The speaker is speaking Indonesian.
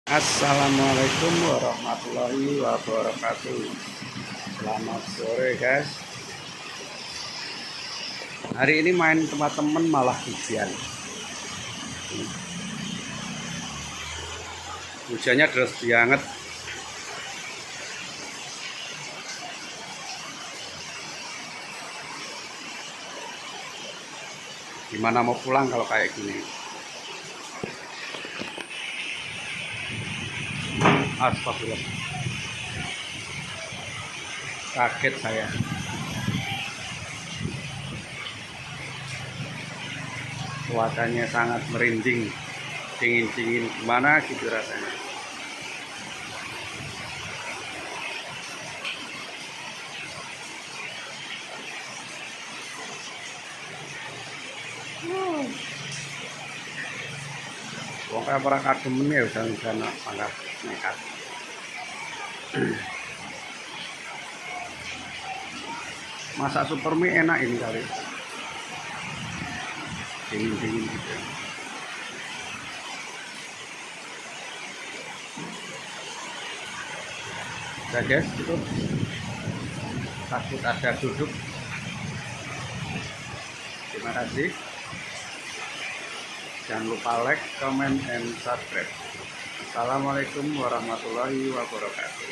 Assalamualaikum warahmatullahi wabarakatuh. Selamat sore guys. Hari ini main tempat temen malah hujan. Hujannya deras banget. Gimana mau pulang kalau kayak gini? Astagfirullah. Kaget saya. Cuacanya sangat merinding, dingin-dingin gimana gitu rasanya. Wong kaya ora kademen ya udan-udan mangga nekat. Masak super mie enak ini kali. Dingin-dingin gitu. Udah guys, itu takut ada duduk. Terima kasih. Jangan lupa like, comment, and subscribe. Assalamualaikum warahmatullahi wabarakatuh.